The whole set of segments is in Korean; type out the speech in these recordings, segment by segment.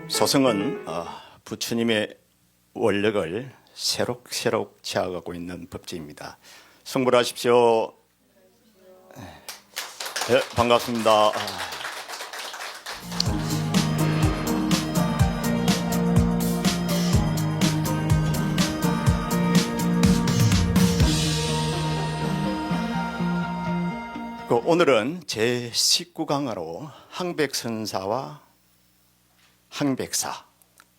소승은 부처님의 원력을 새록새록 채워가고 있는 법제입니다. 성불하십시오. 네, 반갑습니다. 오늘은 제 19강으로 항백선사와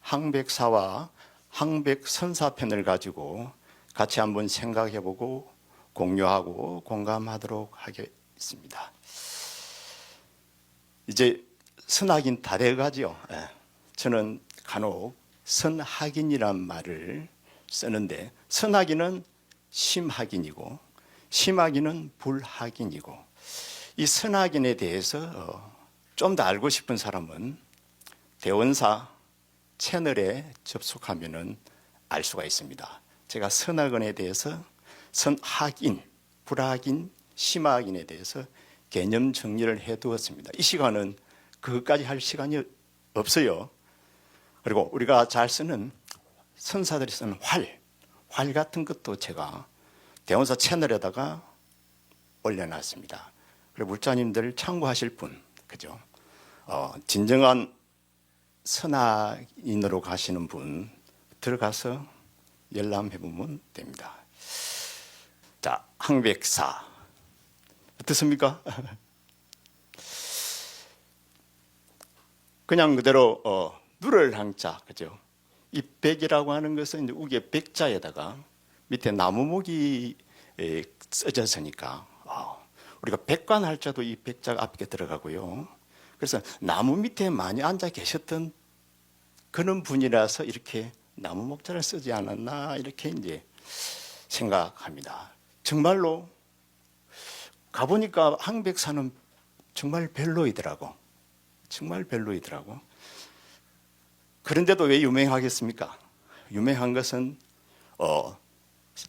항백사와 항백선사편을 가지고 같이 한번 생각해보고 공유하고 공감하도록 하겠습니다. 이제 선학인 다 돼가지요. 저는 간혹 선학인이란 말을 쓰는데, 선학인은 심학인이고 심학인은 불학인이고, 이 선학인에 대해서 좀 더 알고 싶은 사람은 대원사 채널에 접속하면 알 수가 있습니다. 제가 선학인에 대해서 선학인, 불학인, 심학인에 대해서 개념 정리를 해두었습니다. 이 시간은 그것까지 할 시간이 없어요. 그리고 우리가 잘 쓰는, 선사들이 쓰는 활 같은 것도 제가 대원사 채널에다가 올려놨습니다. 그리고 물자님들 참고하실 분, 그죠? 진정한 선학인으로 가시는 분 들어가서 열람해보면 됩니다. 자, 항백사 어떻습니까? 그냥 그대로 누를 항자, 그죠? 이 백이라고 하는 것은 이제 우게 백자에다가 밑에 나무목이 써졌으니까 우리가 백관할자도 이 백자가 앞에 들어가고요. 그래서 나무 밑에 많이 앉아 계셨던 그런 분이라서 이렇게 나무 목자를 쓰지 않았나, 이렇게 이제 생각합니다. 정말로 가보니까 항백사는 정말 별로이더라고. 정말 별로이더라고. 그런데도 왜 유명하겠습니까? 유명한 것은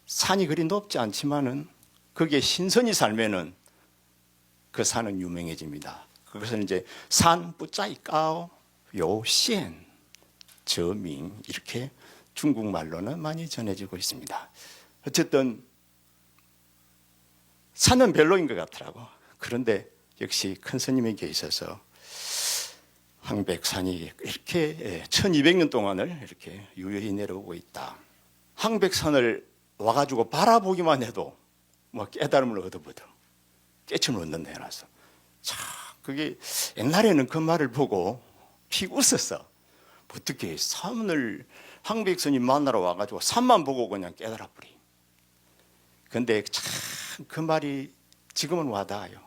산이 그리 높지 않지만은 거기에 신선이 살면은 그 산은 유명해집니다. 그것은 이제 산 뿌짜이 까오 요시엔 저밍, 이렇게 중국말로는 많이 전해지고 있습니다. 어쨌든 산은 별로인 것 같더라고. 그런데 역시 큰 스님에게 있어서 항백산이 이렇게 1200년 동안을 이렇게 유유히 내려오고 있다. 항백산을 와가지고 바라보기만 해도 뭐 깨달음을 얻어보더, 깨침을 얻는다 해놨어. 참, 그게 옛날에는 그 말을 보고 피 웃었어. 어떻게 산을, 항백스님 만나러 와가지고 산만 보고 그냥 깨달아버리. 근데 참 그 말이 지금은 와닿아요.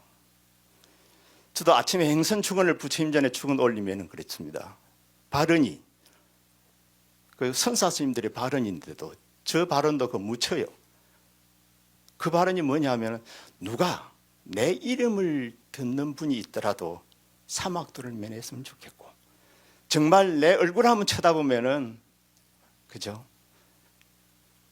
저도 아침에 행선축원을 부처님 전에 축원 올리면 그렇습니다. 발언이, 그 선사 스님들의 발언인데도 저 발언도 그 묻혀요. 그 발언이 뭐냐면, 누가 내 이름을 듣는 분이 있더라도 사막도를 면했으면 좋겠고, 정말 내 얼굴 한번 쳐다보면은, 그죠?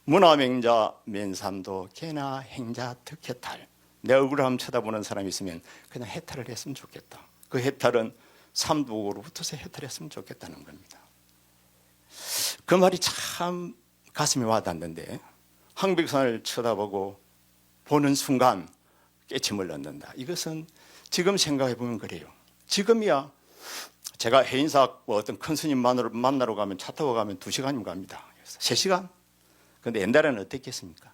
문화명자 면삼도 개나 행자 득해탈. 내 얼굴을 한번 쳐다보는 사람이 있으면 그냥 해탈을 했으면 좋겠다. 그 해탈은 삼두옥으로부터서 해탈했으면 좋겠다는 겁니다. 그 말이 참 가슴에 와닿는데, 항백산을 쳐다보고 보는 순간 깨침을 얻는다. 이것은 지금 생각해 보면 그래요. 지금이야 제가 해인사 어떤 큰 스님 만나러 가면 차 타고 가면 2시간이면 갑니다. 3시간? 그런데 옛날에는 어땠겠습니까?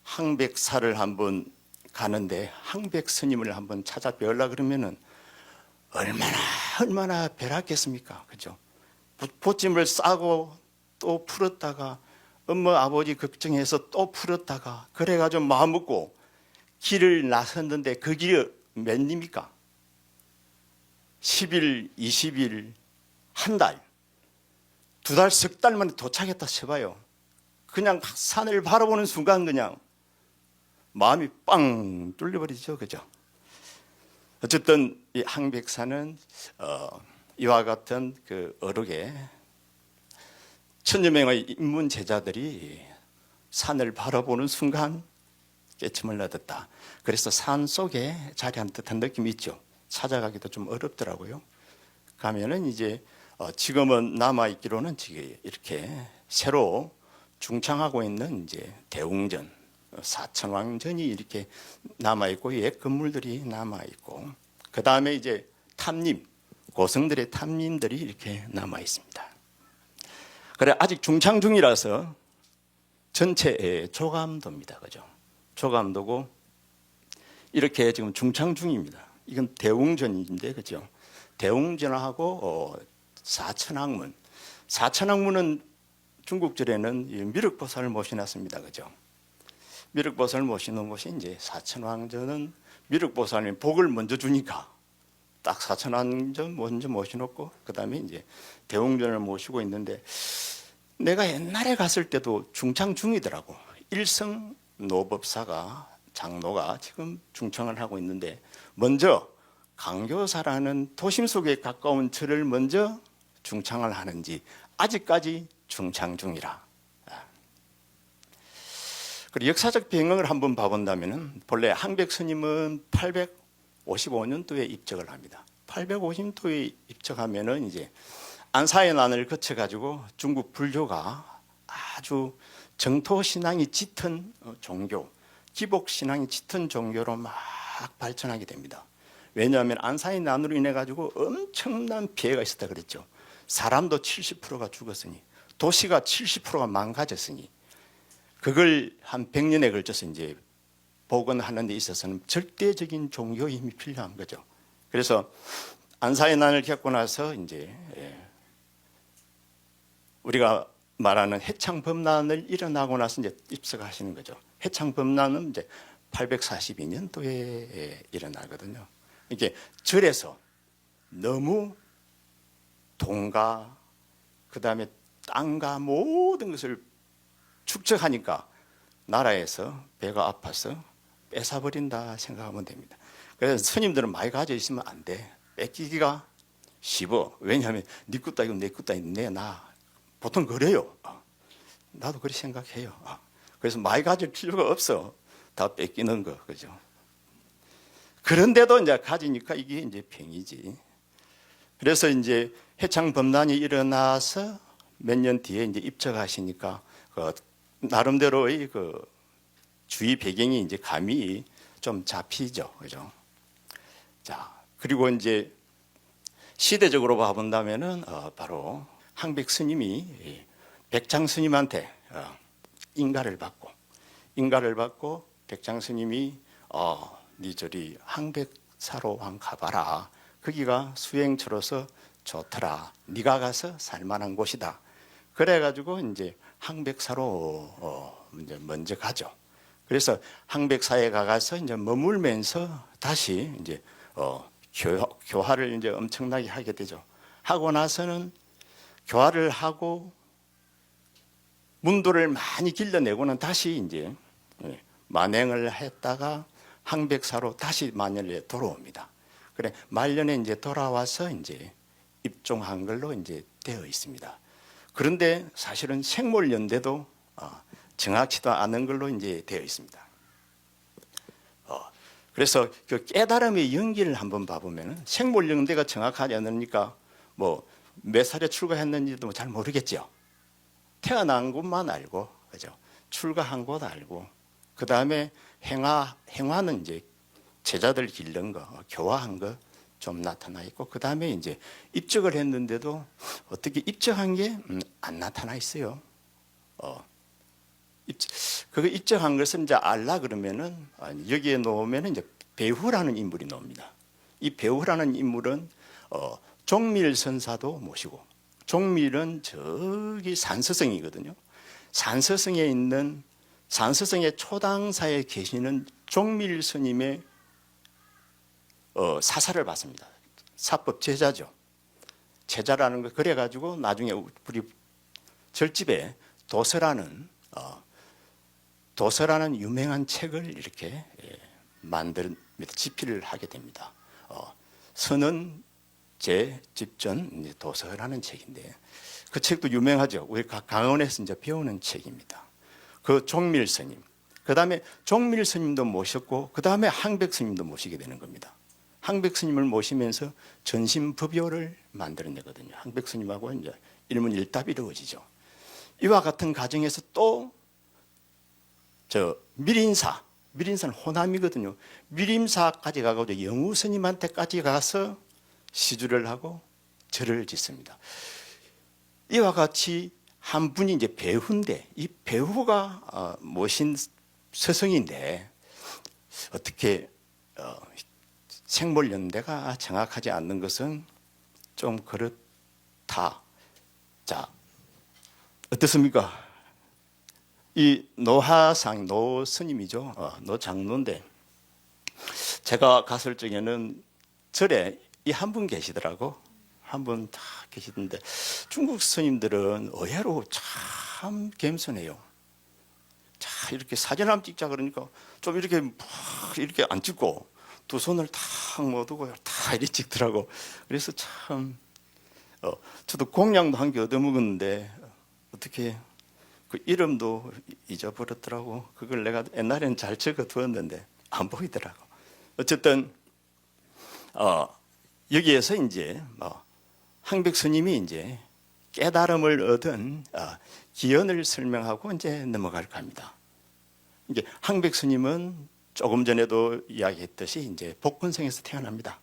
항백사를 한번 가는데 항백 스님을 한번 찾아뵈려고 그러면은 얼마나 배랐겠습니까? 그죠? 보찜을 싸고 또 풀었다가 엄마 아버지 걱정해서 또 풀었다가 그래가지고 마음 먹고 길을 나섰는데 그 길이 몇 리입니까? 10일, 20일, 한 달, 2달, 석 달 만에 도착했다 쳐봐요. 그냥 산을 바라보는 순간 그냥 마음이 빵 뚫려버리죠. 그죠? 어쨌든 이 항백사는 이와 같은 그 어록에 1000여 명의 입문 제자들이 산을 바라보는 순간 깨침을 얻었다. 그래서 산 속에 자리한 듯한 느낌이 있죠. 찾아가기도 좀 어렵더라고요. 가면은 이제 지금은 남아 있기로는 지금 이렇게 새로 중창하고 있는 이제 대웅전, 사천왕전이 이렇게 남아 있고 옛 건물들이 남아 있고 그 다음에 이제 탑림, 고성들의 탑림들이 이렇게 남아 있습니다. 그래 아직 중창 중이라서 전체 조감도입니다, 그죠? 조감도고 이렇게 지금 중창 중입니다. 이건 대웅전인데, 그죠? 대웅전하고 사천왕문. 사천왕문은 중국절에는 미륵보살을 모셔놨습니다, 그죠? 미륵보살을 모시는 곳이 이제 사천왕전은 미륵보살이 복을 먼저 주니까 딱 사천왕전 먼저 모셔놓고 그 다음에 이제 대웅전을 모시고 있는데 내가 옛날에 갔을 때도 중창 중이더라고. 일성 노법사가 장로가 지금 중창을 하고 있는데 먼저 강교사라는 도심 속에 가까운 절을 먼저 중창을 하는지 아직까지 중창 중이라. 그리고 역사적 배경을 한번 봐본다면 본래 항백 스님은 855년도에 입적을 합니다. 850년도에 입적하면은 이제 안사의 난을 거쳐가지고 중국 불교가 아주 정토 신앙이 짙은 종교, 기복 신앙이 짙은 종교로 막 발전하게 됩니다. 왜냐하면 안사의 난으로 인해 가지고 엄청난 피해가 있었다 그랬죠. 사람도 70%가 죽었으니 도시가 70%가 망가졌으니 그걸 한 100년에 걸쳐서 이제 복원하는 데 있어서는 절대적인 종교의 힘이 필요한 거죠. 그래서 안사의 난을 겪고 나서 이제 우리가 말하는 해창법난을 일어나고 나서 이제 입석하시는 거죠. 해창법난은 이제 842년도에 일어나거든요. 이게 절에서 너무 돈과 그 다음에 땅과 모든 것을 축적하니까 나라에서 배가 아파서 뺏어버린다 생각하면 됩니다. 그래서 스님들은 많이 가져 있으면 안 돼. 뺏기기가 쉽어. 왜냐하면 네 것도 아니고 내 것도 아니고 내나 보통 그래요. 나도 그렇게 생각해요. 그래서 많이 가질 필요가 없어. 다 뺏기는 거, 그죠? 그런데도 이제 가지니까 이게 이제 병이지. 그래서 이제 해창법난이 일어나서 몇 년 뒤에 이제 입적하시니까 그 나름대로의 그 주의 배경이 이제 감이 좀 잡히죠, 그죠? 자, 그리고 이제 시대적으로 봐본다면은 바로 항백 스님이 백장 스님한테 인가를 받고 백장 스님이 네 저리 항백사로 한 가봐라. 거기가 수행처로서 좋더라. 네가 가서 살만한 곳이다. 그래가지고 이제 항백사로 이제 먼저 가죠. 그래서 항백사에 가서 이제 머물면서 다시 이제 교화를 이제 엄청나게 하게 되죠. 하고 나서는 교화를 하고 문도를 많이 길러내고는 다시 이제 만행을 했다가 항백사로 다시 만년에 돌아옵니다. 그래 말년에 이제 돌아와서 이제 입종한 걸로 이제 되어 있습니다. 그런데 사실은 생몰연대도 정확치도 않은 걸로 이제 되어 있습니다. 그래서 그 깨달음의 연기를 한번 봐보면 생몰연대가 정확하지 않으니까 뭐 몇 살에 출가했는지도 잘 모르겠죠. 태어난 곳만 알고, 그죠? 출가한 곳 알고, 그 다음에 행화는 이제 제자들 기른 거, 교화한 거 좀 나타나 있고, 그 다음에 이제 입적을 했는데도 어떻게 입적한 게 안 나타나 있어요. 그거 입적한 것은 이제 알라 그러면은 여기에 놓으면은 이제 배후라는 인물이 나옵니다. 이 배후라는 인물은 종밀선사도 모시고, 종밀은 저기 산서성이거든요. 산서성의 초당사에 계시는 종밀 스님의 사사를 받습니다. 사법 제자죠. 제자라는 거 그래가지고 나중에 우리 절집에 도서라는 유명한 책을 이렇게 만듭니다. 집필을 하게 됩니다. 선은 제 집전 도서라는 책인데 그 책도 유명하죠. 우리 강원에서 이제 배우는 책입니다. 그 종밀 스님, 그 다음에 종밀 스님도 모셨고 그 다음에 항백 스님도 모시게 되는 겁니다. 항백 스님을 모시면서 전심법요를 만들어내거든요. 항백 스님하고 이제 일문일답이 이루어지죠. 이와 같은 과정에서 또 미린사는 호남이거든요. 미림사까지 가고 영우 스님한테까지 가서 시주를 하고 절을 짓습니다. 이와 같이 한 분이 이제 배후인데, 이 배후가 모신 스승인데 어떻게 생몰연대가 정확하지 않는 것은 좀 그렇다. 자, 어떻습니까? 이 노하상, 노 스님이죠. 노 장로인데, 제가 갔을 적에는 절에 이 한 분 계시더라고. 한 분 다 계시던데, 중국 스님들은 의외로 참 겸손해요. 자, 이렇게 사진 한번 찍자 그러니까 좀 이렇게 이렇게 안 찍고 두 손을 탁 모두고 다 이렇게 찍더라고. 그래서 참, 저도 공양도 한 개 얻어먹었는데 어떻게 그 이름도 잊어버렸더라고. 그걸 내가 옛날에는 잘 적어두었는데 안 보이더라고. 어쨌든 여기에서 이제 항백 스님이 이제 깨달음을 얻은 기원을 설명하고 이제 넘어갈 겁니다. 이제 항백 스님은 조금 전에도 이야기했듯이 이제 복건성에서 태어납니다.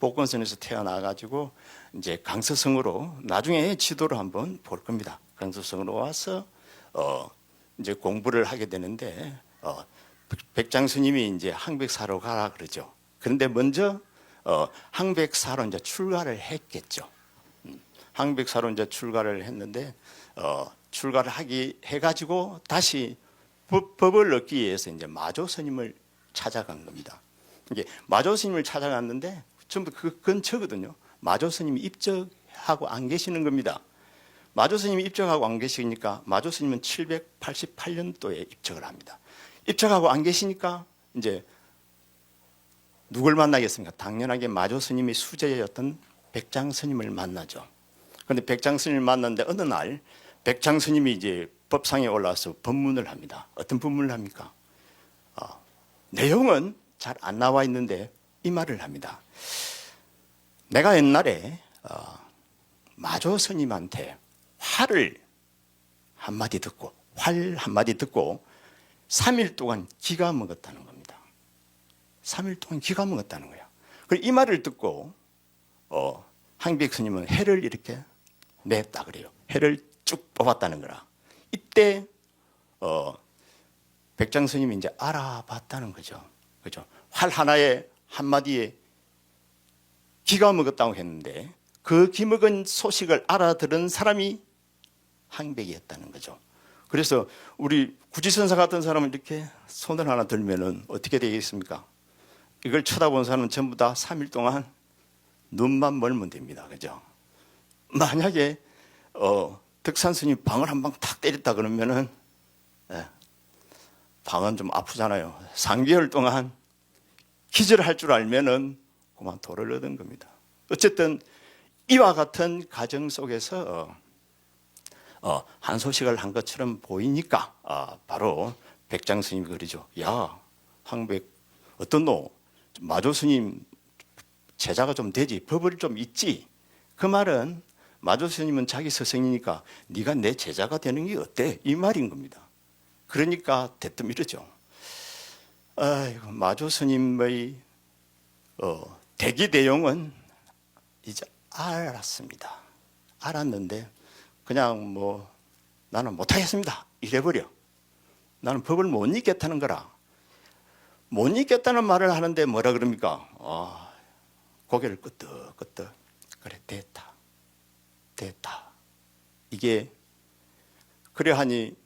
복건성에서 태어나 가지고 이제 강서성으로 나중에 지도를 한번 볼 겁니다. 강서성으로 와서 이제 공부를 하게 되는데 백장 스님이 이제 항백사로 가라 그러죠. 그런데 먼저 항백사로 이제 출가를 했겠죠. 항백사로 이제 출가를 했는데 출가를 해가지고 다시 법을 얻기 위해서 이제 마조 스님을 찾아간 겁니다. 이게 마조 스님을 찾아갔는데 전부 그 근처거든요. 마조 스님이 입적하고 안 계시는 겁니다. 마조 스님이 입적하고 안 계시니까 마조 스님은 788년도에 입적을 합니다. 입적하고 안 계시니까 이제 누굴 만나겠습니까? 당연하게 마조 스님이 수제였던 백장 스님을 만나죠. 그런데 백장 스님을 만났는데 어느 날 백장 스님이 이제 법상에 올라와서 법문을 합니다. 어떤 법문을 합니까? 내용은 잘 안 나와 있는데 이 말을 합니다. 내가 옛날에 마조 스님한테 활 한마디 듣고 3일 동안 기가 먹었다는 겁니다. 3일 동안 기가 먹었다는 거예요. 이 말을 듣고 항백 스님은 해를 이렇게 냈다 그래요. 해를 쭉 뽑았다는 거라. 이때 백장 스님이 이제 알아봤다는 거죠. 그죠? 활 하나에 한마디에 기가 먹었다고 했는데 그 기먹은 소식을 알아들은 사람이 항백이었다는 거죠. 그래서 우리 구지선사 같은 사람은 이렇게 손을 하나 들면은 어떻게 되겠습니까? 이걸 쳐다본 사람은 전부 다 3일 동안 눈만 멀면 됩니다. 그죠? 만약에 덕산 스님 방을 한 방 탁 때렸다 그러면은 방은 좀 아프잖아요. 3개월 동안 기절할 줄 알면은 그만 도를 얻은 겁니다. 어쨌든 이와 같은 가정 속에서 한 소식을 한 것처럼 보이니까 바로 백장 스님이 그러죠. 야, 항백 어떤 너 마조 스님 제자가 좀 되지, 법을 좀 잊지. 그 말은 마조 스님은 자기 스승이니까 네가 내 제자가 되는 게 어때? 이 말인 겁니다. 그러니까 대뜸 이러죠. 아이고, 마조 스님의 대기 내용은 이제 알았습니다. 알았는데 그냥 뭐 나는 못하겠습니다 이래버려. 나는 법을 못 잊겠다는 거라. 못 잊겠다는 말을 하는데 뭐라 그럽니까? 고개를 끄덕끄덕. 그래, 됐다. 이게 그래 하니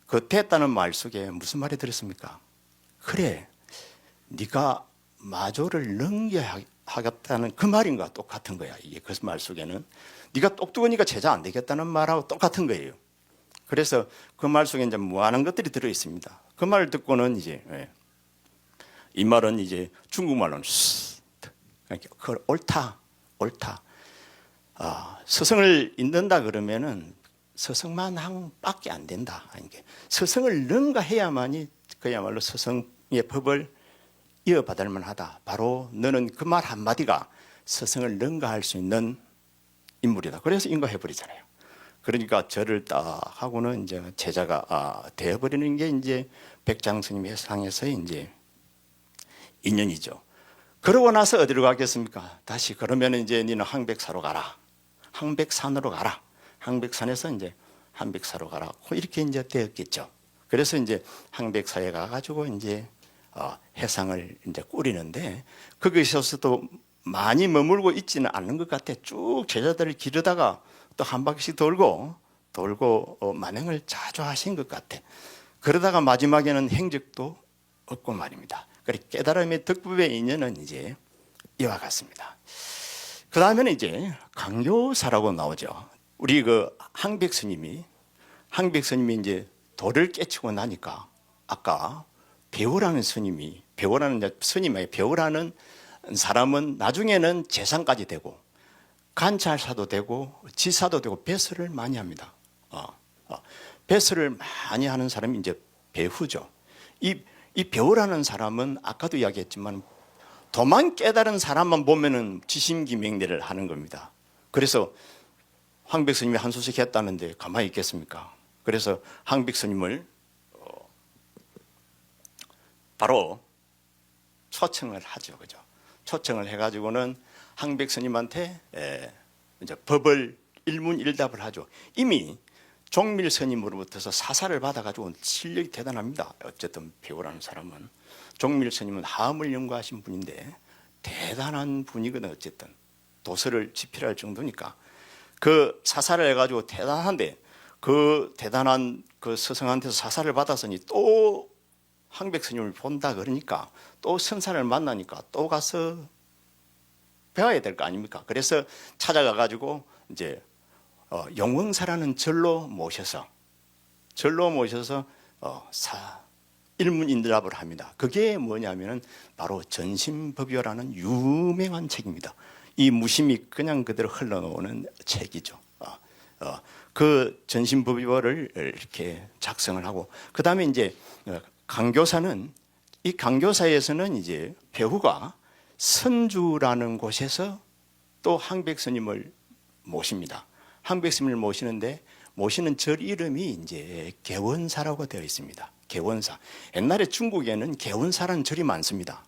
그 됐다는 말 속에 무슨 말이 들었습니까? 그래, 네가 마조를 넘겨야겠다는 그 말인가 똑같은 거야. 이게 그 말 속에는 네가 똑똑하니까 제자 안 되겠다는 말하고 똑같은 거예요. 그래서 그 말 속에 이제 무한한 것들이 들어 있습니다. 그 말을 듣고는 이제 이 말은 이제 중국말로는 그걸 옳다. 스승을 잊는다 그러면은 스승만 한 밖에 안 된다. 스승을 능가해야만이 그야말로 스승의 법을 이어받을 만하다. 바로 너는 그 말 한마디가 스승을 능가할 수 있는 인물이다. 그래서 인가해버리잖아요. 그러니까 절을 딱 하고는 이제 제자가 되어버리는 게 이제 백장스님의 상에서의 이제 인연이죠. 그러고 나서 어디로 가겠습니까? 다시 그러면 이제 니는 항백사로 가라. 항백산으로 가라. 항백산에서 이제 항백사로 가라. 이렇게 이제 되었겠죠. 그래서 이제 항백사에 가가지고 이제 해상을 이제 꾸리는데 거기서도 많이 머물고 있지는 않는 것 같아. 쭉 제자들을 기르다가 또 한 바퀴씩 돌고 만행을 자주 하신 것 같아. 그러다가 마지막에는 행적도 없고 말입니다. 그래 깨달음의 덕법의 인연은 이제 이와 같습니다. 그 다음에는 이제 강교사라고 나오죠. 우리 그 항백스님이 이제 도를 깨치고 나니까 아까 배우라는 스님이 배우라는 사람은 나중에는 재상까지 되고 관찰사도 되고 지사도 되고 배설을 많이 합니다. 배설을 많이 하는 사람이 이제 배후죠. 이 배우라는 사람은 아까도 이야기했지만 도만 깨달은 사람만 보면은 지심기명례를 하는 겁니다. 그래서 황백스님이 한 소식 했다는데 가만히 있겠습니까? 그래서 황백스님을 바로 초청을 하죠, 그죠? 초청을 해가지고는 항백스님한테 이제 법을 일문일답을 하죠. 이미 종밀 스님으로부터서 사사를 받아가지고 실력이 대단합니다. 어쨌든 배우라는 사람은 종밀 스님은 하음을 연구하신 분인데 대단한 분이거든. 어쨌든 도서를 집필할 정도니까 그 사사를 해가지고 대단한데 그 대단한 그 스승한테서 사사를 받았으니 또 항백스님을 본다 그러니까 또 선사를 만나니까 또 가서 배워야 될 거 아닙니까? 그래서 찾아가 가지고 이제 용왕사라는 절로 모셔서 일문일답을 합니다. 그게 뭐냐면은 바로 전심법요라는 유명한 책입니다. 이 무심이 그냥 그대로 흘러나오는 책이죠. 그 전심법요를 이렇게 작성을 하고 그 다음에 이제 강교사는 이 강교사에서는 이제 배후가 선주라는 곳에서 또 항백스님을 모십니다. 항백스님을 모시는데 모시는 절 이름이 이제 개원사라고 되어 있습니다. 개원사. 옛날에 중국에는 개원사라는 절이 많습니다.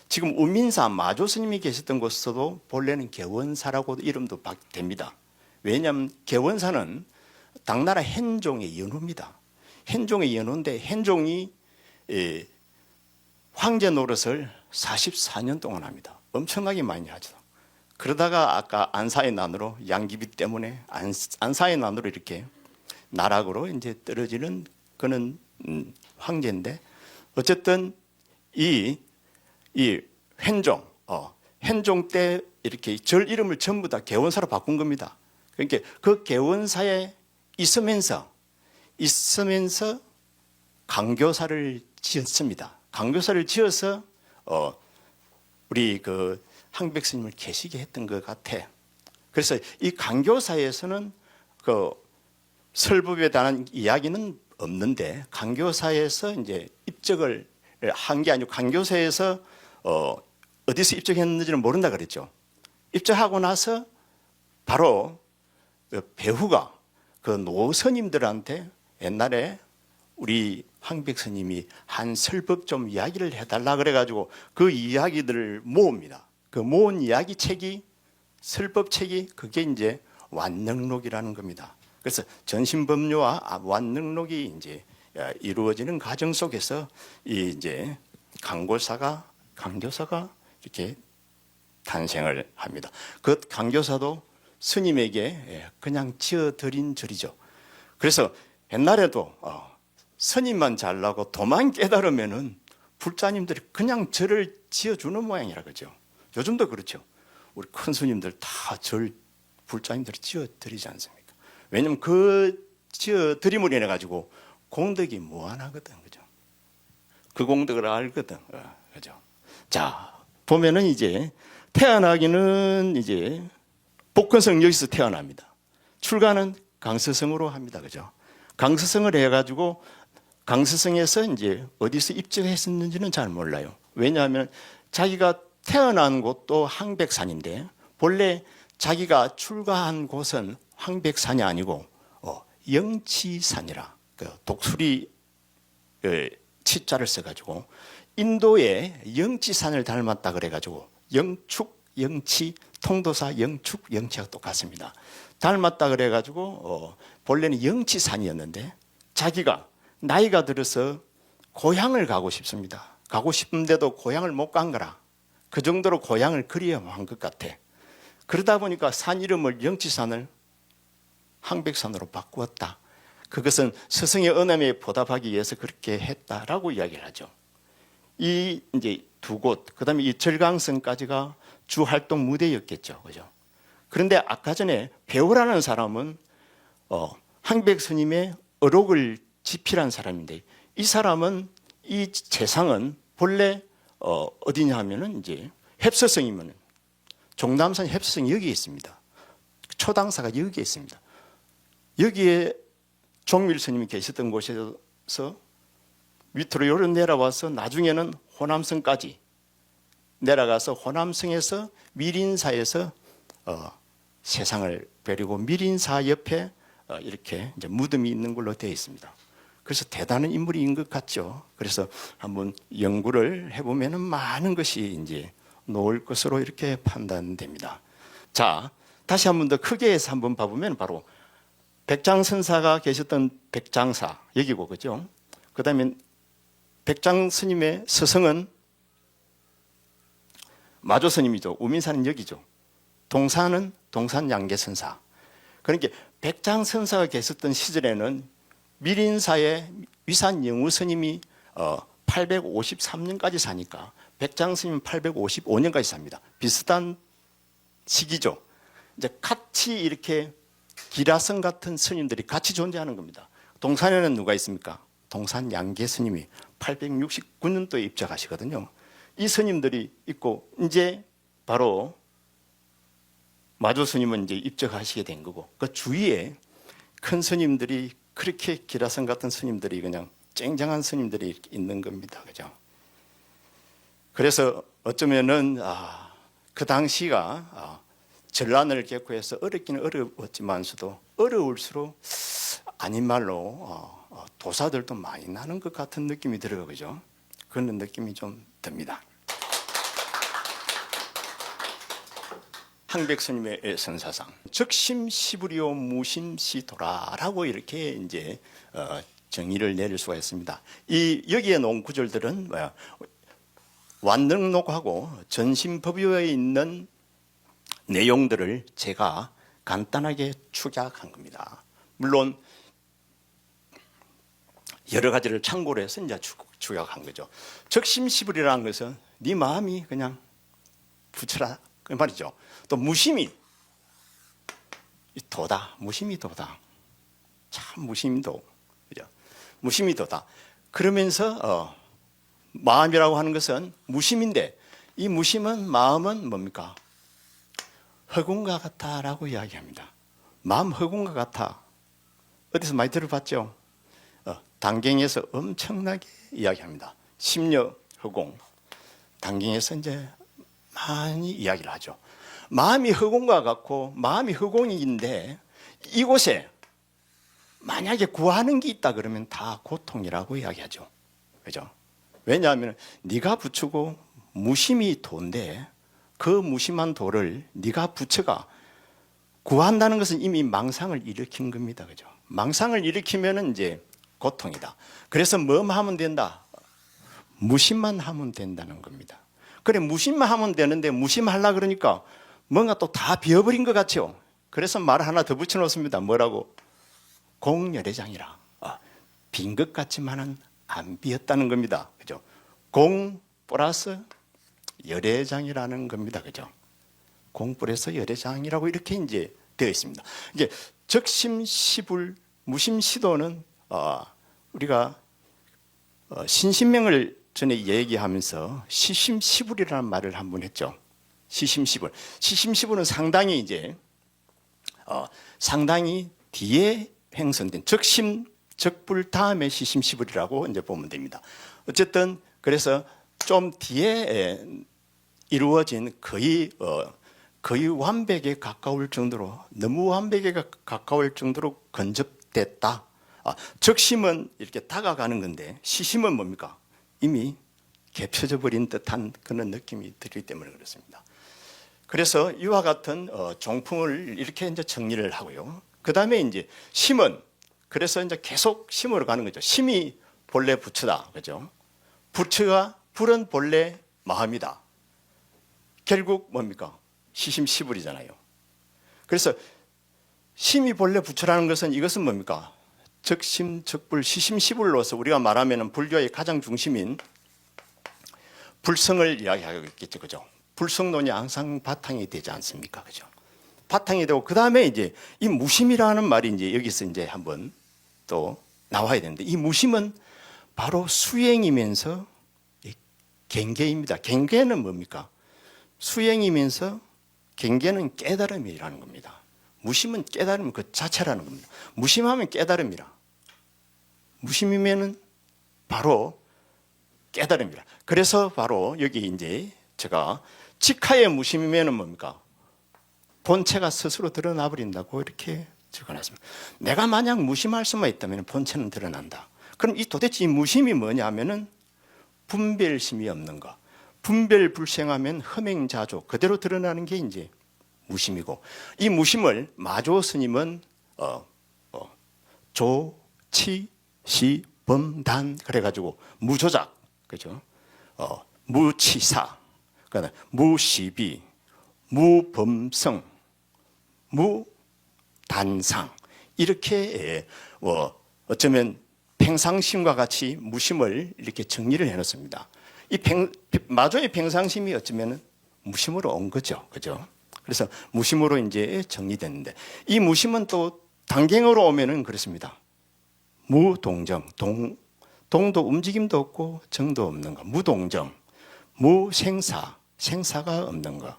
지금 우민사 마조스님이 계셨던 곳에서도 본래는 개원사라고 이름도 됩니다. 왜냐하면 개원사는 당나라 현종의 연호입니다. 현종의 연호인데 현종이 황제 노릇을 44년 동안 합니다. 엄청나게 많이 하죠. 그러다가 아까 안사의 난으로 양귀비 때문에 안사의 난으로 이렇게 나락으로 이제 떨어지는 그는 황제인데 어쨌든 이 현종 때 이렇게 절 이름을 전부 다 개원사로 바꾼 겁니다. 그러니까 그 개원사에 있으면서 강교사를 지었습니다. 강교사를 지어서 우리 그 항백스님을 계시게 했던 것 같아. 그래서 이 강교사에서는 그 설법에 대한 이야기는 없는데 강교사에서 이제 입적을 한 게 아니고 강교사에서 어디서 입적했는지는 모른다 그랬죠. 입적하고 나서 바로 배후가 그 노스님들한테 옛날에 우리 황백스님이 한 설법 좀 이야기를 해달라 그래가지고 그 이야기들을 모읍니다. 그 모은 이야기 책이 설법책이 그게 이제 완능록이라는 겁니다. 그래서 전심법요와 완능록이 이제 이루어지는 과정 속에서 이 이제 강교사가 이렇게 탄생을 합니다. 그 강교사도 스님에게 그냥 지어드린 절이죠. 그래서 옛날에도 스님만 잘나고 도만 깨달으면은 불자님들이 그냥 절을 지어주는 모양이라 그러죠. 요즘도 그렇죠. 우리 큰 스님들 다 절 불자님들이 지어드리지 않습니까? 왜냐면 그 지어드림을 인해 가지고 공덕이 무한하거든, 그죠? 그 공덕을 알거든, 그죠? 자, 보면은 이제 태어나기는 이제 복건성 여기서 태어납니다. 출가는 강서성으로 합니다, 그죠? 강서성을 해가지고 강서성에서 이제 어디서 입적했었는지는 잘 몰라요. 왜냐하면 자기가 태어난 곳도 항백산인데 본래 자기가 출가한 곳은 황백산이 아니고 영치산이라 그 독수리 치자를 써가지고 인도의 영치산을 닮았다 그래가지고 영축, 영치, 통도사 영축, 영치가 똑같습니다. 닮았다 그래가지고 본래는 영치산이었는데 자기가 나이가 들어서 고향을 가고 싶습니다. 가고 싶은데도 고향을 못 간 거라. 그 정도로 고향을 그리워한 것 같아. 그러다 보니까 산 이름을 영치산을 항백산으로 바꾸었다. 그것은 스승의 은혜에 보답하기 위해서 그렇게 했다라고 이야기를 하죠. 이 이제 두 곳, 그다음에 이 절강성까지가 주 활동 무대였겠죠, 그죠? 그런데 아까 전에 배우라는 사람은 항백 스님의 어록을 집필한 사람인데 이 사람은 이 재상은 본래 어디냐 하면은 이제 햅서성이면 종남산 햅서성이 여기에 있습니다. 초당사가 여기에 있습니다. 여기에 종밀 스님이 계셨던 곳에서 밑으로 요런 내려와서 나중에는 호남성까지 내려가서 호남성에서 미린사에서 세상을 베리고 미린사 옆에 이렇게 이제 무덤이 있는 걸로 되어 있습니다. 그래서 대단한 인물인 것 같죠. 그래서 한번 연구를 해보면 많은 것이 이제 놓을 것으로 이렇게 판단됩니다. 자, 다시 한번 더 크게 해서 한번 봐보면 바로 백장선사가 계셨던 백장사 여기고 그죠. 그다음에 백장 스님의 스승은 마조 스님이죠. 우민사는 여기죠. 동산은 동산 양계선사. 그러니까 백장선사가 계셨던 시절에는 미린사의 위산 영우 스님이 853년까지 사니까 백장 스님은 855년까지 삽니다. 비슷한 시기죠. 이제 같이 이렇게 기라성 같은 스님들이 같이 존재하는 겁니다. 동산에는 누가 있습니까? 동산 양계 스님이 869년도에 입적하시거든요. 이 스님들이 있고 이제 바로 마조 스님은 이제 입적하시게 된 거고 그 주위에 큰 스님들이 그렇게 기라성 같은 스님들이 그냥 쨍쨍한 스님들이 있는 겁니다. 그죠? 그래서 어쩌면은 그 당시가 전란을 겪고 해서 어렵기는 어려웠지만서도 어려울수록 아닌 말로 도사들도 많이 나는 것 같은 느낌이 들어요. 그죠? 그런 느낌이 좀 듭니다. 항백 스님의 선사상 적심시부리오 무심시도라라고 이렇게 이제 정의를 내릴 수가 있습니다. 이 여기에 놓은 구절들은 뭐야? 완능록하고 전심법요에 있는 내용들을 제가 간단하게 축약한 겁니다. 물론 여러 가지를 참고로 해서 이제 축약한 거죠. 적심시불이라는 것은 네 마음이 그냥 붙여라 그 말이죠. 또 무심이 도다, 무심이 도다. 참 무심도, 그죠? 무심이 도다. 그러면서 마음이라고 하는 것은 무심인데 이 무심은 마음은 뭡니까? 허공과 같다라고 이야기합니다. 마음 허공과 같아. 어디서 많이 들어봤죠? 단경에서 엄청나게 이야기합니다. 심려 허공. 단경에서 이제 많이 이야기를 하죠. 마음이 허공과 같고 마음이 허공인데 이곳에 만약에 구하는 게 있다 그러면 다 고통이라고 이야기하죠. 그죠? 왜냐하면 네가 붙이고 무심이 도인데 그 무심한 도를 네가 붙여가 구한다는 것은 이미 망상을 일으킨 겁니다. 그죠? 망상을 일으키면은 이제 고통이다. 그래서 뭐만 하면 된다? 무심만 하면 된다는 겁니다. 그래 무심만 하면 되는데 무심하려 그러니까 뭔가 또 다 비어버린 것 같죠. 그래서 말 하나 더 붙여놓습니다. 뭐라고? 공열애장이라. 빈 것 같지만은 안 비었다는 겁니다. 그죠? 공 플러스 열애장이라는 겁니다. 그죠? 공 플러스 열애장이라고 이렇게 이제 되어 있습니다. 이제 적심시불 무심시도는 우리가 신신명을 전에 얘기하면서 시심시불이라는 말을 한번 했죠. 시심시불. 시심시불은 상당히 이제 상당히 뒤에 횡선된 적심 적불 다음에 시심시불이라고 이제 보면 됩니다. 어쨌든 그래서 좀 뒤에 이루어진 거의 완벽에 가까울 정도로, 너무 완벽에 가까울 정도로 건접됐다. 적심은 이렇게 다가가는 건데 시심은 뭡니까? 이미 겹쳐져 버린 듯한 그런 느낌이 들기 때문에 그렇습니다. 그래서 이와 같은 종풍을 이렇게 이제 정리를 하고요. 그 다음에 이제 심은, 그래서 이제 계속 심으러 가는 거죠. 심이 본래 부처다, 그죠? 불은 본래 마음이다. 결국 뭡니까? 시심시불이잖아요. 그래서 심이 본래 부처라는 것은 이것은 뭡니까? 적심, 적불, 시심시불로서 우리가 말하면 불교의 가장 중심인 불성을 이야기하고 있겠죠, 그죠? 불성론이 항상 바탕이 되지 않습니까, 그죠? 바탕이 되고 그 다음에 이제 이 무심이라는 말이 이제 여기서 이제 한번 또 나와야 되는데, 이 무심은 바로 수행이면서 경계입니다. 경계는 뭡니까? 수행이면서 경계는 깨달음이라는 겁니다. 무심은 깨달음 그 자체라는 겁니다. 무심하면 깨달음이라. 무심이면은 바로 깨달음이라. 그래서 바로 여기 이제 제가 직하의 무심이면은 뭡니까? 본체가 스스로 드러나 버린다고 이렇게 적어놨습니다. 내가 만약 무심할 수만 있다면 본체는 드러난다. 그럼 이 도대체 이 무심이 뭐냐면은 분별심이 없는 거. 분별불생하면 흠행자조 그대로 드러나는 게 이제 무심이고, 이 무심을 마조 스님은 조치시범단 그래가지고 무조작, 그죠? 무치사, 그다음 무시비, 무범성, 무단상, 이렇게 어쩌면 평상심과 같이 무심을 이렇게 정리를 해놓습니다. 이 마조의 평상심이 어쩌면 무심으로 온 거죠, 그죠? 그래서 무심으로 이제 정리됐는데, 이 무심은 또 단경으로 오면은 그렇습니다. 무동정, 동도 움직임도 없고 정도 없는 거, 무동정, 무생사, 생사가 없는 거,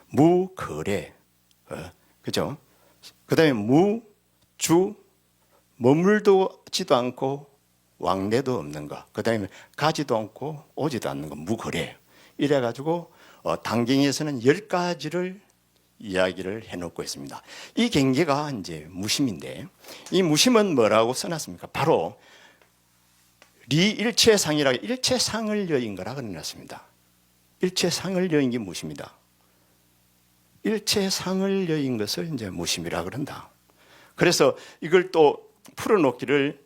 무거래, 그죠? 그다음에 무주, 머물지도 않고 왕래도 없는 거, 그다음에 가지도 않고 오지도 않는 거, 무거래. 이래가지고 단경에서는 10가지를 이야기를 해놓고 있습니다. 이 경계가 이제 무심인데, 이 무심은 뭐라고 써놨습니까? 바로 리일체상이라, 일체상을 여인 거라 그래놨습니다. 일체상을 여인 게 무심이다. 일체상을 여인 것을 이제 무심이라 그런다. 그래서 이걸 또 풀어놓기를,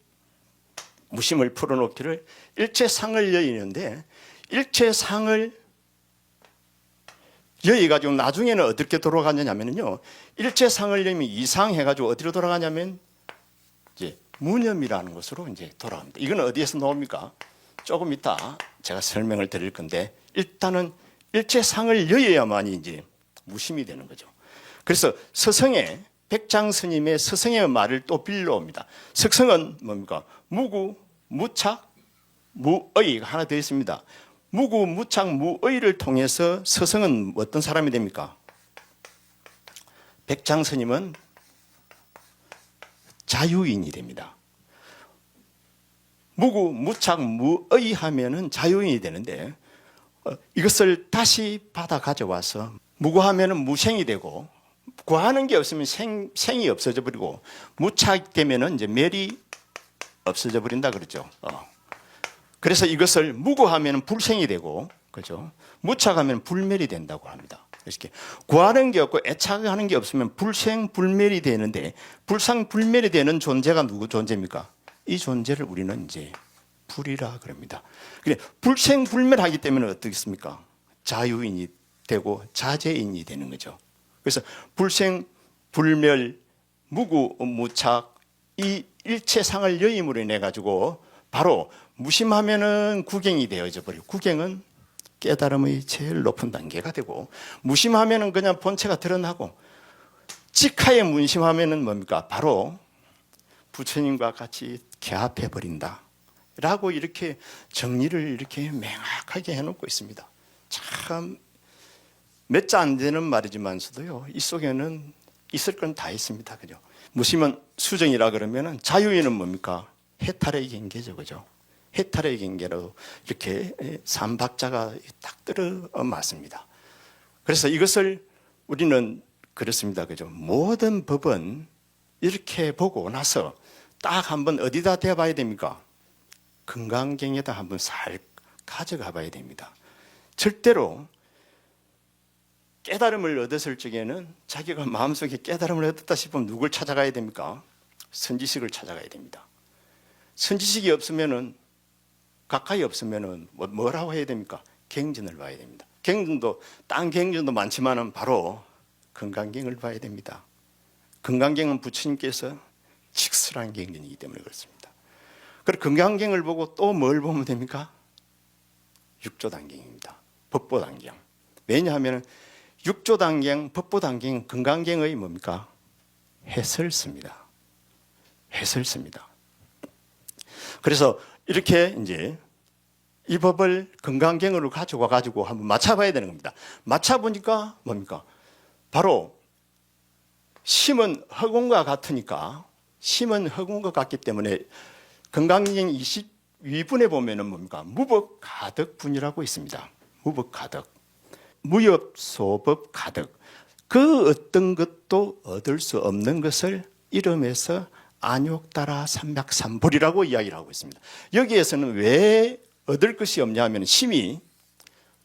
무심을 풀어놓기를 일체상을 여이는데, 일체상을 여의가지고 나중에는 어떻게 돌아가냐면요, 일체상을 여이면 이상해가지고 어디로 돌아가냐면 이제 무념이라는 것으로 이제 돌아갑니다. 이건 어디에서 나옵니까? 조금 이따 제가 설명을 드릴 건데, 일단은 일체상을 여의야만이 이제 무심이 되는 거죠. 그래서 서성의 백장 스님의 서성의 말을 또 빌려옵니다. 석성은 뭡니까? 무구, 무착, 무의 하나 더 있습니다. 무구, 무착, 무의를 통해서 서성은 어떤 사람이 됩니까? 백장 스님은 자유인이 됩니다. 무구, 무착, 무의 하면은 자유인이 되는데, 이것을 다시 받아 가져와서 무구하면은 무생이 되고, 구하는 게 없으면 생이 없어져 버리고, 무착되면은 이제 멸이 없어져 버린다 그러죠. 그래서 이것을 무구하면은 불생이 되고, 그죠? 무착하면 불멸이 된다고 합니다. 이렇게 구하는 게 없고 애착하는 게 없으면 불생 불멸이 되는데, 불상 불멸이 되는 존재가 누구 존재입니까? 이 존재를 우리는 이제 불이라 그럽니다. 그래, 불생 불멸하기 때문에 어떻겠습니까? 자유인이 되고 자재인이 되는 거죠. 그래서 불생 불멸, 무구 무착, 이 일체상을 여임으로 인해 가지고 바로 무심하면은 구경이 되어져 버리고, 구경은 깨달음의 제일 높은 단계가 되고, 무심하면은 그냥 본체가 드러나고, 직하에 문심하면은 뭡니까? 바로 부처님과 같이 개합해 버린다 라고 이렇게 정리를 이렇게 명확하게 해놓고 있습니다. 참 몇 자 안 되는 말이지만서도요, 이 속에는 있을 건 다 있습니다. 그죠? 무심은 수정이라 그러면은, 자유인은 뭡니까? 해탈의 경계죠, 그죠? 해탈의 경계로 이렇게 삼박자가 딱 들어맞습니다. 그래서 이것을 우리는 그렇습니다. 그죠? 모든 법은 이렇게 보고 나서 딱 한번 어디다 대봐야 됩니까? 금강경에다 한번 살 가져가 봐야 됩니다. 절대로 깨달음을 얻었을 적에는 자기가 마음속에 깨달음을 얻었다 싶으면 누굴 찾아가야 됩니까? 선지식을 찾아가야 됩니다. 선지식이 없으면은 가까이 없으면은 뭐라고 해야 됩니까? 경전을 봐야 됩니다. 경전도 딴 경전도 많지만은 바로 금강경을 봐야 됩니다. 금강경은 부처님께서 직설한 경전이기 때문에 그렇습니다. 그리고 금강경을 보고 또 뭘 보면 됩니까? 육조단경입니다. 법보단경. 왜냐하면 육조단경, 법보단경, 금강경의 뭡니까? 해설습니다. 해설습니다. 그래서 이렇게 이제 이 법을 금강경으로 가져와 가지고 한번 맞춰봐야 되는 겁니다. 맞춰보니까 뭡니까? 바로 심은 허공과 같으니까, 심은 허공과 같기 때문에 금강경 22분에 보면은 뭡니까? 무법 가득분이라고 있습니다. 무법 가득. 무엽 소법 가득. 그 어떤 것도 얻을 수 없는 것을 이름에서 안욕따라 삼백삼불이라고 이야기를 하고 있습니다. 여기에서는 왜 얻을 것이 없냐 하면 심이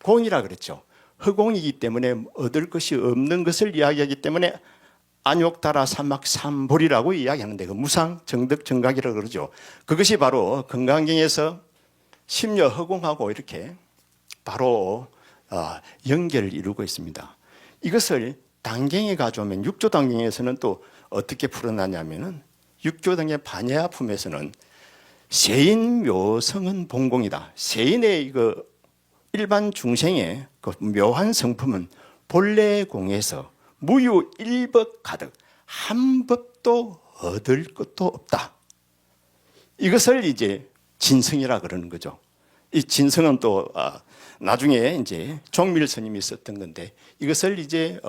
공이라 그랬죠. 허공이기 때문에 얻을 것이 없는 것을 이야기하기 때문에 안욕따라 삼백삼불이라고 이야기하는데 그 무상, 정득, 정각이라고 그러죠. 그것이 바로 금강경에서 심려 허공하고 이렇게 바로 연결을 이루고 있습니다. 이것을 단경에 가져오면 육조단경에서는 또 어떻게 풀어나냐면은 육조단경 반야품에서는 세인 묘성은 본공이다. 세인의 이거 일반 중생의 그 묘한 성품은 본래 공에서 무유 일법 가득, 한 법도 얻을 것도 없다. 이것을 이제 진성이라 그러는 거죠. 이 진성은 또 나중에 이제 종밀 스님이 썼던 건데 이것을 이제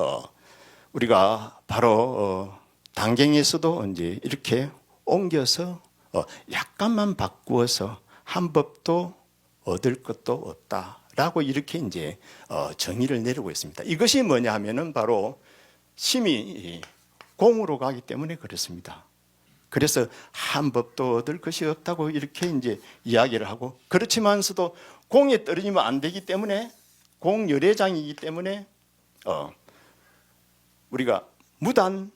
우리가 바로 단경에서도 이제 이렇게 옮겨서 약간만 바꾸어서 한 법도 얻을 것도 없다라고 이렇게 이제 정의를 내리고 있습니다. 이것이 뭐냐 하면은 바로 심이 공으로 가기 때문에 그렇습니다. 그래서 한 법도 얻을 것이 없다고 이렇게 이제 이야기를 하고, 그렇지만서도 공에 떨어지면 안 되기 때문에 공열애장이기 때문에 우리가 무단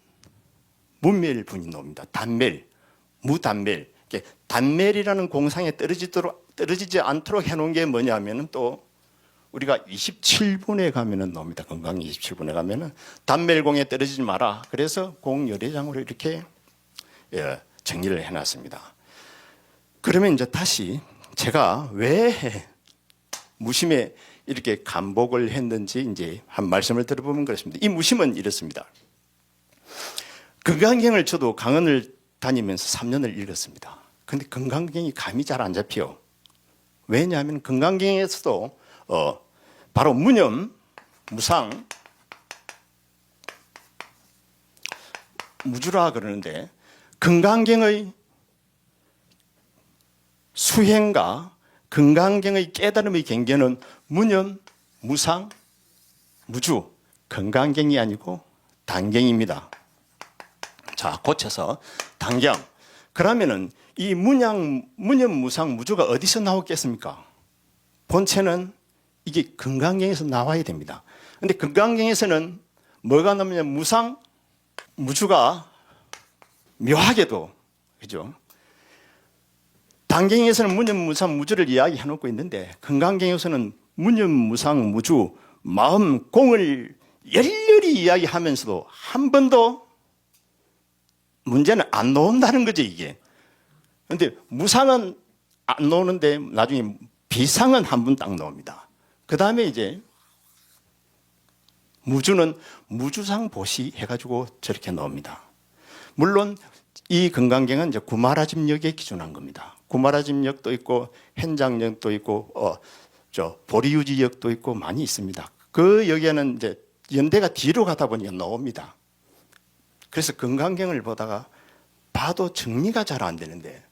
무멸분이 나옵니다. 단멸, 무단멸. 단멸이라는 공상에 떨어지지 않도록 해놓은 게 뭐냐면은 또 우리가 27분에 가면은 나옵니다. 건강 27분에 가면은 단멸공에 떨어지지 마라. 그래서 공열애장으로 이렇게 정리를 해놨습니다. 그러면 이제 다시 제가 왜 무심에 이렇게 감복을 했는지 이제 한 말씀을 들어보면 그렇습니다. 이 무심은 이렇습니다. 금강경을 저도 강언을 다니면서 3년을 읽었습니다. 그런데 금강경이 감이 잘 안 잡혀. 왜냐하면 금강경에서도 바로 무념, 무상, 무주라 그러는데 금강경의 수행과 금강경의 깨달음의 경계는 무념, 무상, 무주, 금강경이 아니고 단경입니다. 자, 고쳐서 단경. 그러면은 이 무념, 무상, 무주가 어디서 나오겠습니까? 본체는 이게 금강경에서 나와야 됩니다. 그런데 금강경에서는 뭐가 나오냐? 무상, 무주가 묘하게도, 그죠? 단경에서는 무념, 무상, 무주를 이야기해 놓고 있는데 금강경에서는 무념, 무상, 무주, 마음, 공을 열렬히 이야기하면서도 한 번도 문제는 안 나온다는 거죠, 이게. 그런데 무상은 안 나오는데 나중에 비상은 한 번 딱 나옵니다. 그 다음에 이제 무주는 무주상 보시 해가지고 저렇게 나옵니다. 물론 이 금강경은 이제 구마라집력에 기준한 겁니다. 구마라집력도 있고 현장력도 있고 보리유지역도 있고 많이 있습니다. 그 여기에는 이제 연대가 뒤로 가다 보니까 나옵니다. 그래서 금강경을 보다가 봐도 정리가 잘 안 되는데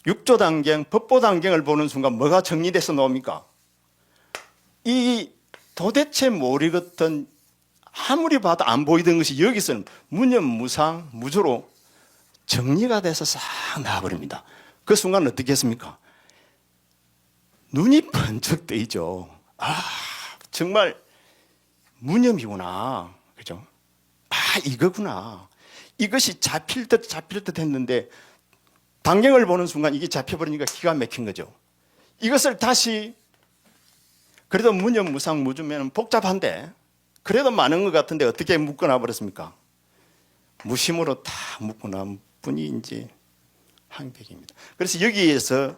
육조단경, 법보단경을 보는 순간 뭐가 정리돼서 나옵니까? 이 도대체 모르겠던, 아무리 봐도 안 보이던 것이 여기서는 무념무상 무조로 정리가 돼서 싹 나와버립니다. 그 순간 어떻게 했습니까? 눈이 번쩍 뜨이죠. 아, 정말 무념이구나. 그죠? 아, 이거구나. 이것이 잡힐 듯 했는데 단경을 보는 순간 이게 잡혀버리니까 기가 막힌 거죠. 이것을 다시, 그래도 무념무상 무주면 복잡한데 그래도 많은 것 같은데 어떻게 묶어놔 버렸습니까? 무심으로 다 묶어놓은 분이 이제 항백입니다. 그래서 여기에서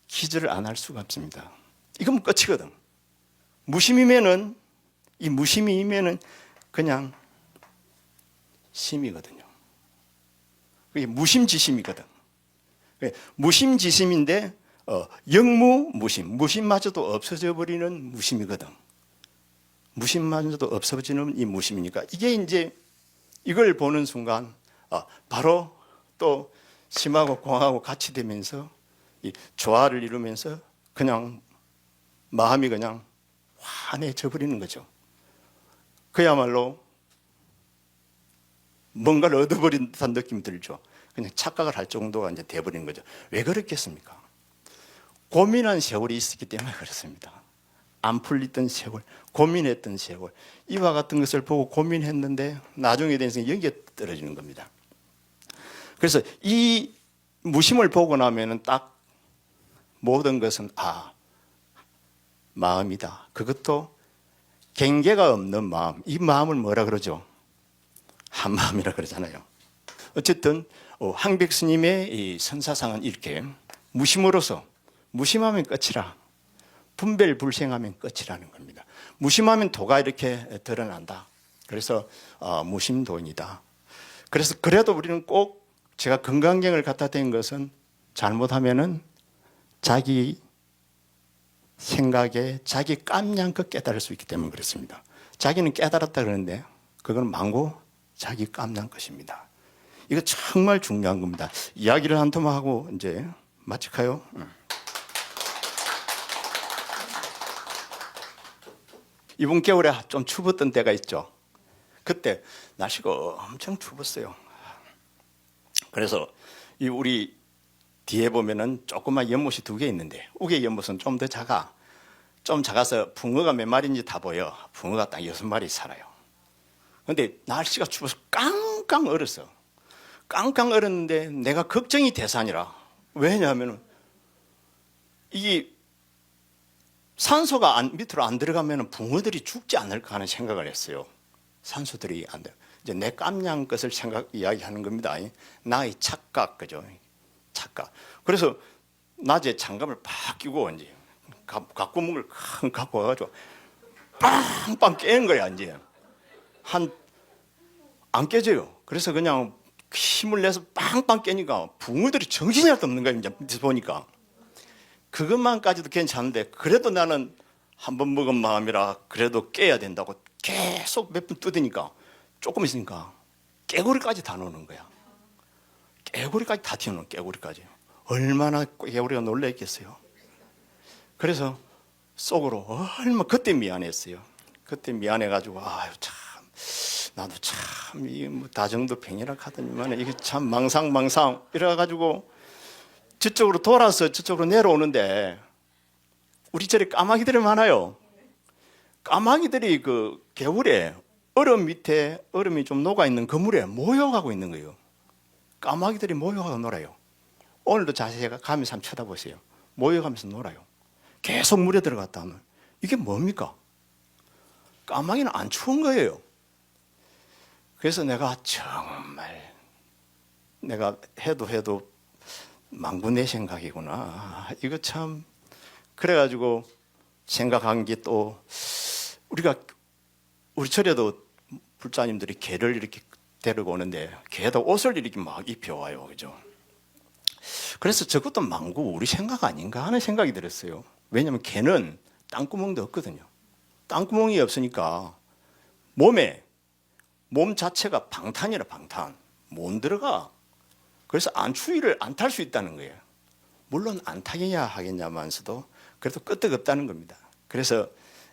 기절을 안 할 수가 없습니다. 이건 끝이거든. 무심이면은, 이 무심이면은 그냥 심이거든요. 그게 무심지심이거든. 무심지심인데 영무무심, 무심마저도 없어져 버리는 무심이거든. 무심마저도 없어지는 이 무심이니까 이게 이제 이걸 보는 순간 바로 또 심하고 공하고 같이 되면서 이 조화를 이루면서 그냥 마음이 그냥 환해져 버리는 거죠. 그야말로 뭔가를 얻어버린 듯한 느낌이 들죠. 그냥 착각을 할 정도가 이제 돼버린 거죠. 왜 그렇겠습니까? 고민한 세월이 있었기 때문에 그렇습니다. 안 풀리던 세월, 고민했던 세월, 이와 같은 것을 보고 고민했는데 나중에 대해서 여기에 떨어지는 겁니다. 그래서 이 무심을 보고 나면은 딱 모든 것은 마음이다. 그것도 경계가 없는 마음. 이 마음을 뭐라 그러죠? 한마음이라 그러잖아요. 어쨌든 항백 스님의 이 선사상은 이렇게 무심으로서, 무심하면 끝이라, 분별불생하면 끝이라는 겁니다. 무심하면 도가 이렇게 드러난다. 그래서 무심도인이다. 그래서 그래도 우리는 꼭, 제가 건강경을 갖다 댄 것은 잘못하면은 자기 생각에 자기 깜냥껏 깨달을 수 있기 때문에 그렇습니다. 자기는 깨달았다 그러는데 그건 망고 자기 깜냥 것입니다. 이거 정말 중요한 겁니다. 이야기를 한 통 하고 이제 마칠까요? 이번 겨울에 좀 추웠던 때가 있죠. 그때 날씨가 엄청 추웠어요. 그래서 이 우리 뒤에 보면은 조그만 연못이 2개 있는데 우개 연못은 좀 더 작아. 좀 작아서 붕어가 몇 마리인지 다 보여. 붕어가 딱 6마리 살아요. 근데 날씨가 추워서 깡깡 얼었어. 깡깡 얼었는데 내가 걱정이 대산이라. 왜냐하면 이게 산소가 밑으로 안 들어가면 붕어들이 죽지 않을까 하는 생각을 했어요. 산소들이 안 돼. 이제 내 깜냥 것을 이야기하는 겁니다. 나의 착각, 그죠? 착각. 그래서 낮에 장갑을 팍 끼고 이제 갑구멍을 큰 갖고 와가지고 빵빵 깨는 거야. 이제 안 깨져요. 그래서 그냥 힘을 내서 빵빵 깨니까 붕어들이 정신이 하나도 없는 거야. 이제 보니까 그것만까지도 괜찮은데 그래도 나는 한 번 먹은 마음이라 그래도 깨야 된다고 계속 몇 번 뜯으니까 조금 있으니까 깨구리까지 다 노는 거야. 깨구리까지 다 튀어나오는, 깨구리까지. 얼마나 깨구리가 놀라있겠어요. 그래서 속으로 그때 미안했어요. 그때 미안해가지고 아유 참 나도 참 이 뭐 다정도 병이라 하더니만 이게 참 망상 이래가지고 저쪽으로 돌아서 저쪽으로 내려오는데 우리 절에 까마귀들이 많아요. 까마귀들이 그 겨울에 얼음 밑에 얼음이 좀 녹아있는 그물에 모여가고 있는 거예요. 까마귀들이 모여가고 놀아요. 오늘도 자세히 가면서 한번 쳐다보세요. 모여가면서 놀아요. 계속 물에 들어갔다 하면 이게 뭡니까? 까마귀는 안 추운 거예요. 그래서 내가 정말 내가 해도 망구 내 생각이구나. 이거 참 그래가지고 생각한 게 또 우리가 우리 절에도 불자님들이 개를 이렇게 데리고 오는데 개도 옷을 이렇게 막 입혀와요. 그죠? 그래서 저것도 망구 우리 생각 아닌가 하는 생각이 들었어요. 왜냐하면 개는 땅구멍도 없거든요. 땅구멍이 없으니까 몸 자체가 방탄이라 방탄. 못 들어가. 그래서 안추위를 안 탈 수 있다는 거예요. 물론 안타게야 하겠냐면서도 그래도 끄떡없다는 겁니다. 그래서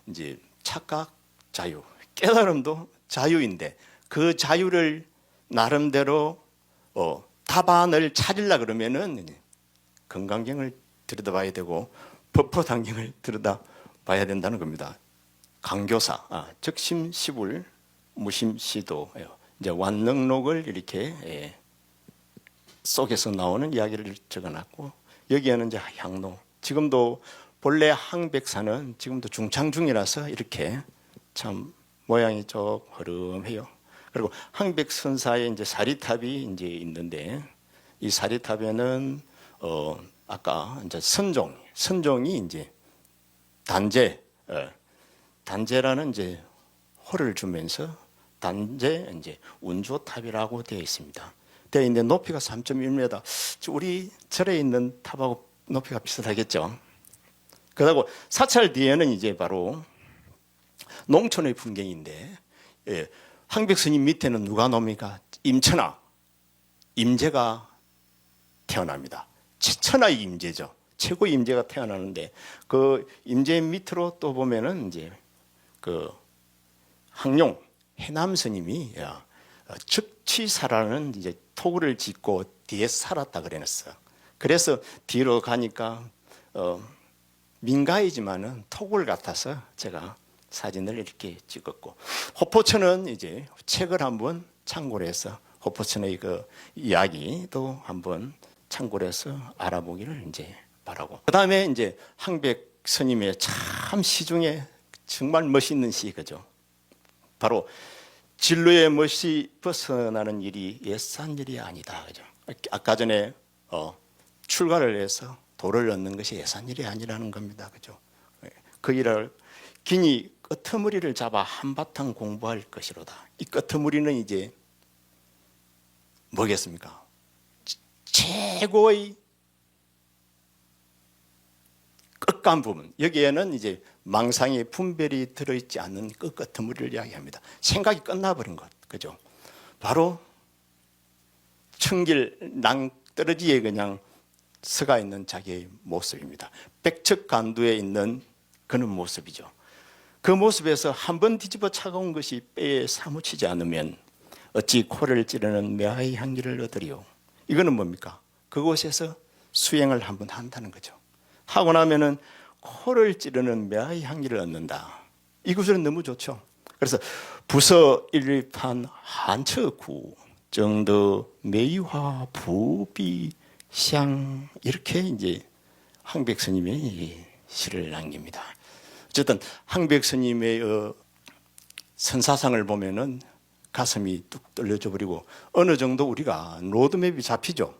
이제 착각 자유, 깨달음도 자유인데 그 자유를 나름대로 답안을 찾으려 그러면은 건강경을 들여다봐야 되고 법포당경을 들여다봐야 된다는 겁니다. 강교사, 적심시불, 무심시도예요. 이제 완능록을 이렇게 속에서 나오는 이야기를 적어놨고 여기에는 이제 향로. 지금도 본래 항백산은 지금도 중창 중이라서 이렇게 참 모양이 좀 허름해요. 그리고 항백선사에 이제 사리탑이 이제 있는데 이 사리탑에는 아까 이제 선종이 이제 단제라는 이제 호를 주면서 단제 이제 운조탑이라고 되어 있습니다. 되어 있는데 높이가 3.1m. 우리 절에 있는 탑하고 높이가 비슷하겠죠. 그리고 사찰 뒤에는 이제 바로 농촌의 풍경인데 항백스님 밑에는 누가 놉니까? 임천하, 임재가 태어납니다. 천하의 임재죠. 최고 임재가 태어나는데 그 임재 밑으로 또 보면은 이제 그 항룡 해남 스님이 즉치사라는 이제 토구를 짓고 뒤에 살았다 그랬어요. 그래서 뒤로 가니까 민가이지만은 토굴 같아서 제가 사진을 이렇게 찍었고 호포천은 이제 책을 한번 참고를 해서 호포천의 그 이야기도 한번 참고를 해서 알아보기를 이제 바라고 그다음에 이제 항백 스님의 참 시중에 정말 멋있는 시 그죠. 바로 진로의 멋이 벗어나는 일이 예산 일이 아니다 그죠. 아까 전에 출가를 해서 도를 얻는 것이 예산 일이 아니라는 겁니다 그죠. 그 일을 기니 끄트머리를 잡아 한바탕 공부할 것이로다. 이 끄트머리는 이제 뭐겠습니까? 최고의 끝간 부분. 여기에는 이제 망상의 분별이 들어있지 않는 그 끄트머리를 이야기합니다. 생각이 끝나버린 것, 그죠? 바로 청길 낭떠러지에 그냥 서가 있는 자기의 모습입니다. 백척간두에 있는 그런 모습이죠. 그 모습에서 한번 뒤집어 차가운 것이 뼈에 사무치지 않으면 어찌 코를 찌르는 매화의 향기를 얻으리요. 이거는 뭡니까? 그곳에서 수행을 한번 한다는 거죠. 하고 나면은 코를 찌르는 매화의 향기를 얻는다. 이 구절은 너무 좋죠. 그래서 부서 일립한 한처구 정도 매화 부비향 이렇게 이제 항백 스님의 시를 남깁니다. 어쨌든 항백 스님의 선사상을 보면은 가슴이 뚝 떨려져 버리고 어느 정도 우리가 로드맵이 잡히죠.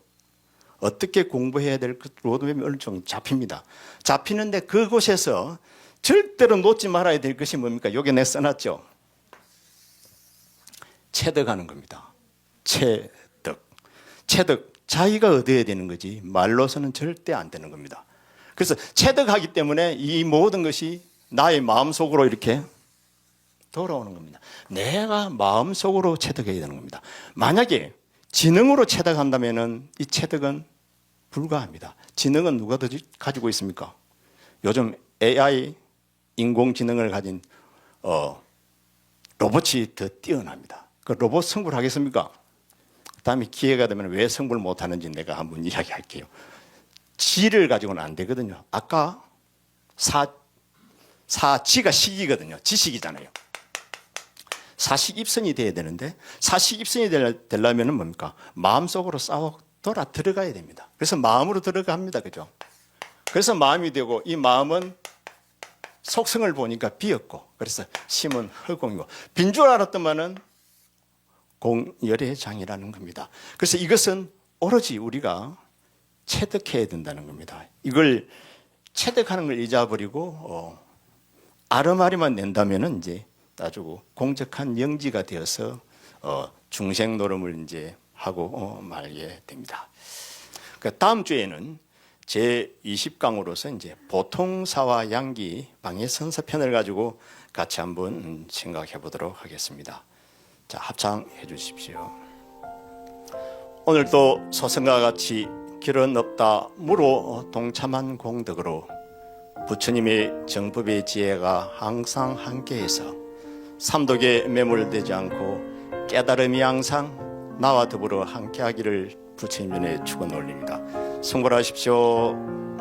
어떻게 공부해야 될 로드맵이 어느 정도 잡힙니다. 잡히는데 그곳에서 절대로 놓지 말아야 될 것이 뭡니까? 여기 내 써놨죠. 체득하는 겁니다. 체득 자기가 얻어야 되는 거지 말로서는 절대 안 되는 겁니다. 그래서 체득하기 때문에 이 모든 것이 나의 마음속으로 이렇게 돌아오는 겁니다. 내가 마음속으로 체득해야 되는 겁니다. 만약에 지능으로 체득한다면 이 체득은 불가합니다. 지능은 누가 더 가지고 있습니까? 요즘 AI 인공지능을 가진 로봇이 더 뛰어납니다. 그 로봇 승부를 하겠습니까? 다음에 기회가 되면 왜 승부를 못하는지 내가 한번 이야기할게요. 지를 가지고는 안 되거든요. 아까 사지가 식이거든요. 지식이잖아요. 사식입선이 돼야 되는데 사식입선이 되려면 뭡니까? 마음속으로 돌아 들어가야 됩니다. 그래서 마음으로 들어갑니다. 그죠? 그래서 마음이 되고 이 마음은 속성을 보니까 비었고 그래서 심은 헐공이고 빈 줄 알았더만은 공열의 장이라는 겁니다. 그래서 이것은 오로지 우리가 체득해야 된다는 겁니다. 이걸 체득하는 걸 잊어버리고 아름아리만 낸다면은 이제 나주고 공적한 영지가 되어서 중생 노름을 이제 하고 말게 됩니다. 그 다음 주에는 제 20강으로서 이제 보통사와 양기 방해 선서편을 가지고 같이 한번 생각해 보도록 하겠습니다. 자, 합창해 주십시오. 오늘도 소승과 같이 길은 없다 무로 동참한 공덕으로 부처님의 정법의 지혜가 항상 함께해서 삼독에 매몰되지 않고 깨달음이 항상 나와 더불어 함께하기를 부처님 전에 축원 올립니다. 성불하십시오.